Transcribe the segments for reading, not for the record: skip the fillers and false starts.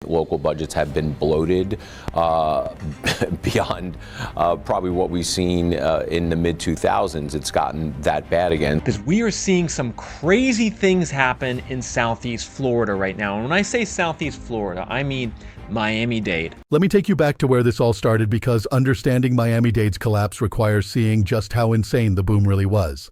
Local budgets have been bloated beyond probably what we've seen in the mid-2000s. It's gotten that bad again. Because we are seeing some crazy things happen in Southeast Florida right now. And when I say Southeast Florida, I mean Miami-Dade. Let me take you back to where this all started, because understanding Miami-Dade's collapse requires seeing just how insane the boom really was.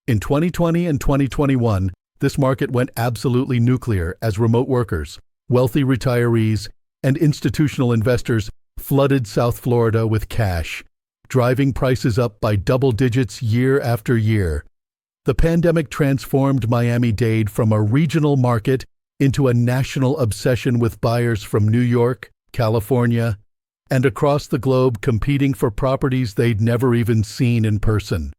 In 2020 and 2021, this market went absolutely nuclear as remote workers, wealthy retirees, and institutional investors flooded South Florida with cash, driving prices up by double digits year after year. The pandemic transformed Miami-Dade from a regional market into a national obsession, with buyers from New York, California, and across the globe competing for properties they'd never even seen in person.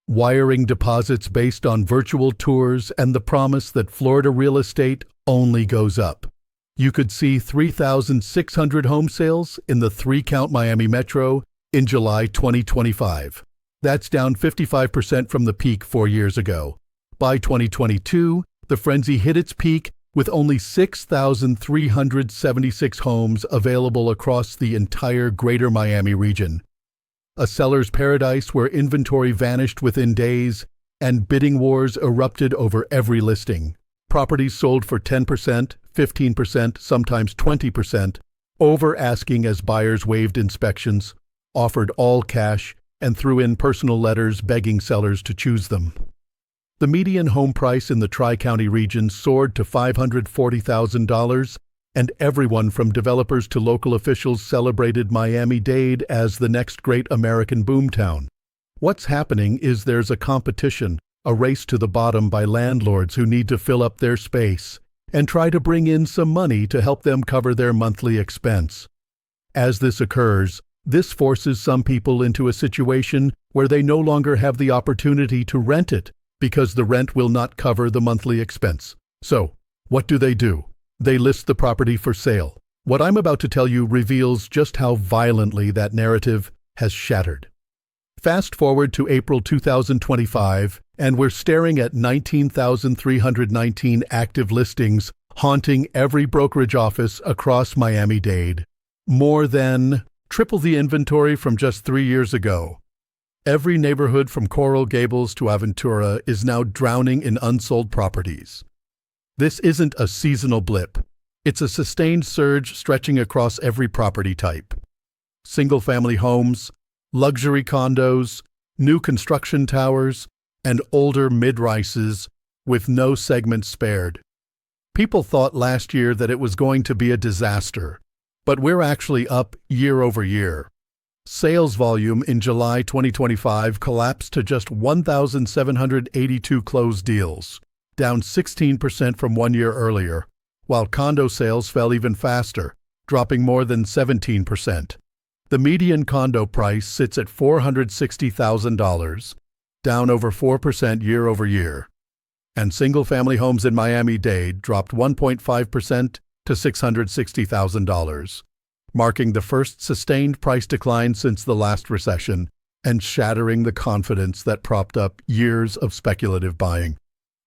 Wiring deposits based on virtual tours and the promise that Florida real estate only goes up. You could see 3,600 home sales in the three-count Miami Metro in July 2025. That's down 55% from the peak 4 years ago. By 2022, the frenzy hit its peak with only 6,376 homes available across the entire greater Miami region. A seller's paradise where inventory vanished within days and bidding wars erupted over every listing. Properties sold for 10%, 15%, sometimes 20%, over asking as buyers waived inspections, offered all cash, and threw in personal letters begging sellers to choose them. The median home price in the Tri-County region soared to $540,000, and everyone from developers to local officials celebrated Miami-Dade as the next great American boomtown. What's happening is there's a competition, a race to the bottom by landlords who need to fill up their space and try to bring in some money to help them cover their monthly expense. As this occurs, this forces some people into a situation where they no longer have the opportunity to rent it, because the rent will not cover the monthly expense. So, what do? They list the property for sale. What I'm about to tell you reveals just how violently that narrative has shattered. Fast forward to April 2025, and we're staring at 19,319 active listings haunting every brokerage office across Miami-Dade. More than triple the inventory from just 3 years ago. Every neighborhood from Coral Gables to Aventura is now drowning in unsold properties. This isn't a seasonal blip. It's a sustained surge stretching across every property type. Single-family homes, luxury condos, new construction towers, and older mid-rises with no segment spared. People thought last year that it was going to be a disaster, but we're actually up year over year. Sales volume in July 2025 collapsed to just 1,782 closed deals, down 16% from 1 year earlier, while condo sales fell even faster, dropping more than 17%. The median condo price sits at $460,000, down over 4% year over year, and single-family homes in Miami-Dade dropped 1.5% to $660,000. Marking the first sustained price decline since the last recession and shattering the confidence that propped up years of speculative buying.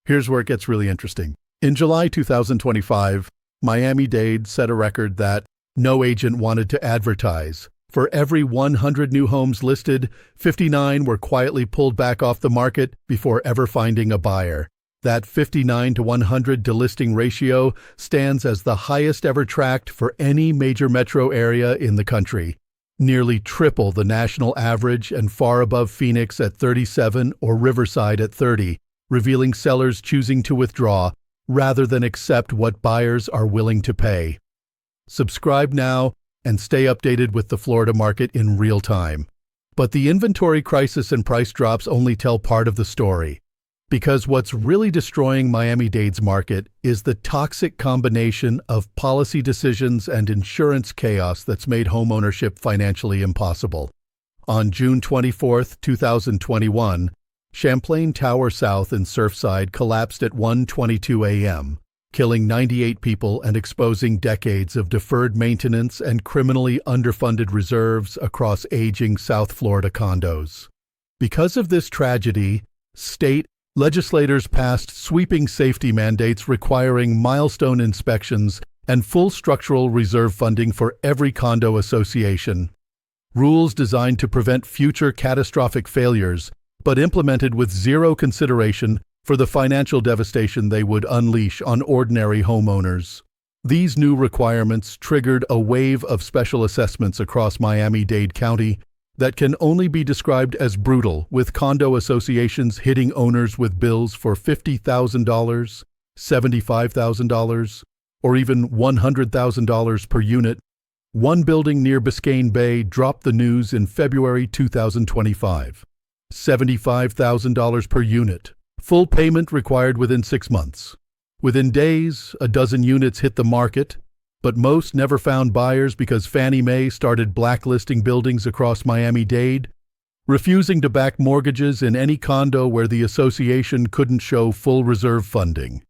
Here's where it gets really interesting. In July 2025, Miami-Dade set a record that no agent wanted to advertise. For every 100 new homes listed, 59 were quietly pulled back off the market before ever finding a buyer. That 59 to 100 delisting ratio stands as the highest ever tracked for any major metro area in the country, nearly triple the national average and far above Phoenix at 37 or Riverside at 30, revealing sellers choosing to withdraw rather than accept what buyers are willing to pay. Subscribe now and stay updated with the Florida market in real time. But the inventory crisis and price drops only tell part of the story. Because what's really destroying Miami-Dade's market is the toxic combination of policy decisions and insurance chaos that's made homeownership financially impossible. On June 24, 2021, Champlain Tower South in Surfside collapsed at 1:22 a.m., killing 98 people and exposing decades of deferred maintenance and criminally underfunded reserves across aging South Florida condos. Because of this tragedy, state legislators passed sweeping safety mandates requiring milestone inspections and full structural reserve funding for every condo association. Rules designed to prevent future catastrophic failures, but implemented with zero consideration for the financial devastation they would unleash on ordinary homeowners. These new requirements triggered a wave of special assessments across Miami-Dade County that can only be described as brutal, with condo associations hitting owners with bills for $50,000, $75,000, or even $100,000 per unit. One building near Biscayne Bay dropped the news in February 2025. $75,000 per unit. Full payment required within 6 months. Within days, a dozen units hit the market, but most never found buyers because Fannie Mae started blacklisting buildings across Miami-Dade, refusing to back mortgages in any condo where the association couldn't show full reserve funding.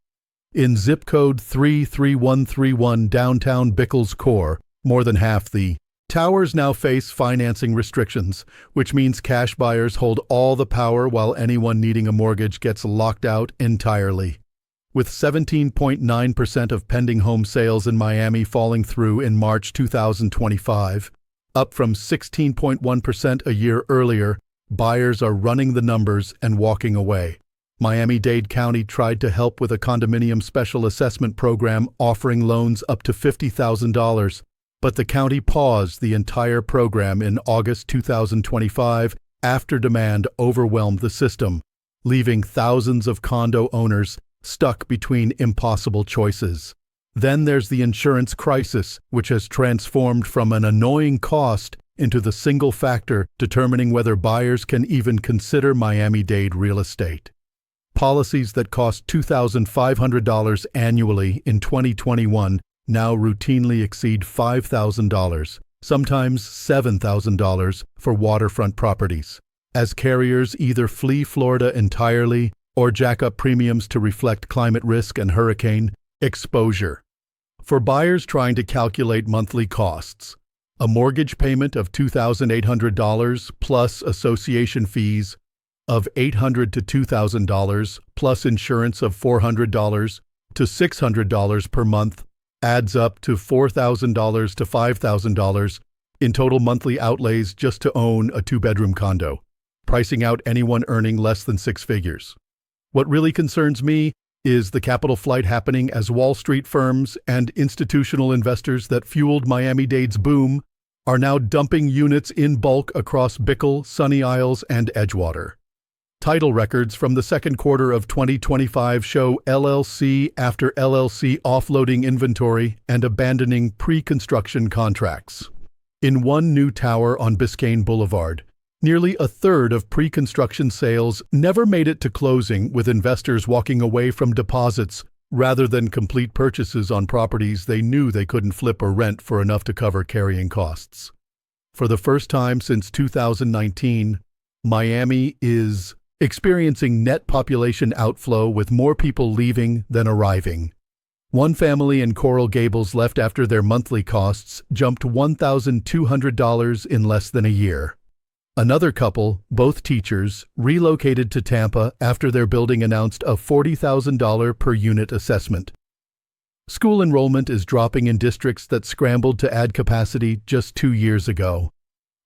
In zip code 33131 downtown Bickles core, more than half the towers now face financing restrictions, which means cash buyers hold all the power while anyone needing a mortgage gets locked out entirely. With 17.9% of pending home sales in Miami falling through in March 2025, up from 16.1% a year earlier, buyers are running the numbers and walking away. Miami-Dade County tried to help with a condominium special assessment program offering loans up to $50,000, but the county paused the entire program in August 2025 after demand overwhelmed the system, leaving thousands of condo owners stuck between impossible choices. Then there's the insurance crisis, which has transformed from an annoying cost into the single factor determining whether buyers can even consider Miami-Dade real estate. Policies that cost $2,500 annually in 2021 now routinely exceed $5,000, sometimes $7,000 for waterfront properties, as carriers either flee Florida entirely or jack up premiums to reflect climate risk and hurricane exposure. For buyers trying to calculate monthly costs, a mortgage payment of $2,800 plus association fees of $800 to $2,000 plus insurance of $400 to $600 per month adds up to $4,000 to $5,000 in total monthly outlays just to own a 2-bedroom condo, pricing out anyone earning less than 6 figures. What really concerns me is the capital flight happening as Wall Street firms and institutional investors that fueled Miami-Dade's boom are now dumping units in bulk across Bickle, Sunny Isles, and Edgewater. Title records from the second quarter of 2025 show LLC after LLC offloading inventory and abandoning pre-construction contracts. In one new tower on Biscayne Boulevard, nearly a third of pre-construction sales never made it to closing, with investors walking away from deposits rather than complete purchases on properties they knew they couldn't flip or rent for enough to cover carrying costs. For the first time since 2019, Miami is experiencing net population outflow, with more people leaving than arriving. One family in Coral Gables left after their monthly costs jumped $1,200 in less than a year. Another couple, both teachers, relocated to Tampa after their building announced a $40,000 per unit assessment. School enrollment is dropping in districts that scrambled to add capacity just 2 years ago.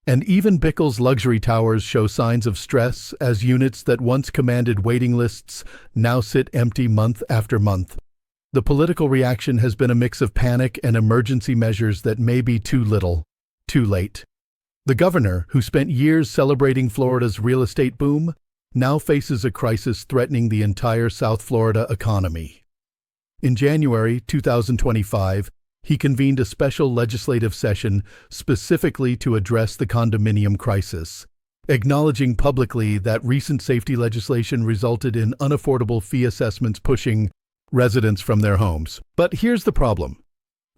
And even Bickle's luxury towers show signs of stress as units that once commanded waiting lists now sit empty month after month. The political reaction has been a mix of panic and emergency measures that may be too little, too late. The governor, who spent years celebrating Florida's real estate boom, now faces a crisis threatening the entire South Florida economy. In January 2025, he convened a special legislative session specifically to address the condominium crisis, acknowledging publicly that recent safety legislation resulted in unaffordable fee assessments pushing residents from their homes. But here's the problem.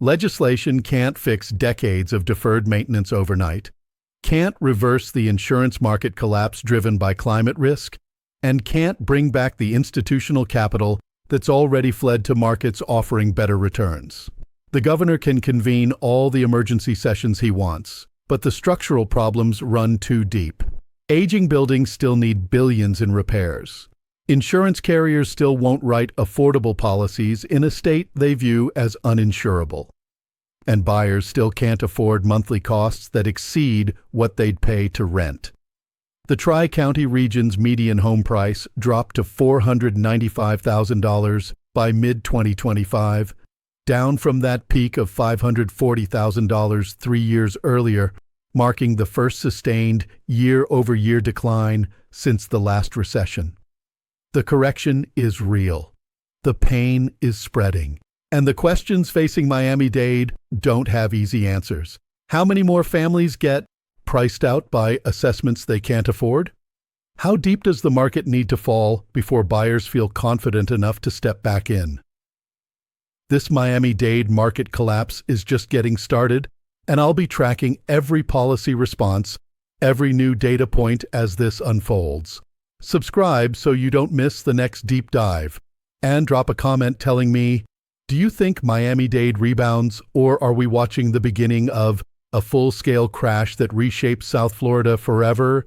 Legislation can't fix decades of deferred maintenance overnight, can't reverse the insurance market collapse driven by climate risk, and can't bring back the institutional capital that's already fled to markets offering better returns. The governor can convene all the emergency sessions he wants, but the structural problems run too deep. Aging buildings still need billions in repairs. Insurance carriers still won't write affordable policies in a state they view as uninsurable. And buyers still can't afford monthly costs that exceed what they'd pay to rent. The Tri-County region's median home price dropped to $495,000 by mid-2025, down from that peak of $540,000 3 years earlier, marking the first sustained year-over-year decline since the last recession. The correction is real. The pain is spreading. And the questions facing Miami-Dade don't have easy answers. How many more families get priced out by assessments they can't afford? How deep does the market need to fall before buyers feel confident enough to step back in? This Miami-Dade market collapse is just getting started, and I'll be tracking every policy response, every new data point as this unfolds. Subscribe so you don't miss the next deep dive, and drop a comment telling me, do you think Miami-Dade rebounds, or are we watching the beginning of a full-scale crash that reshapes South Florida forever?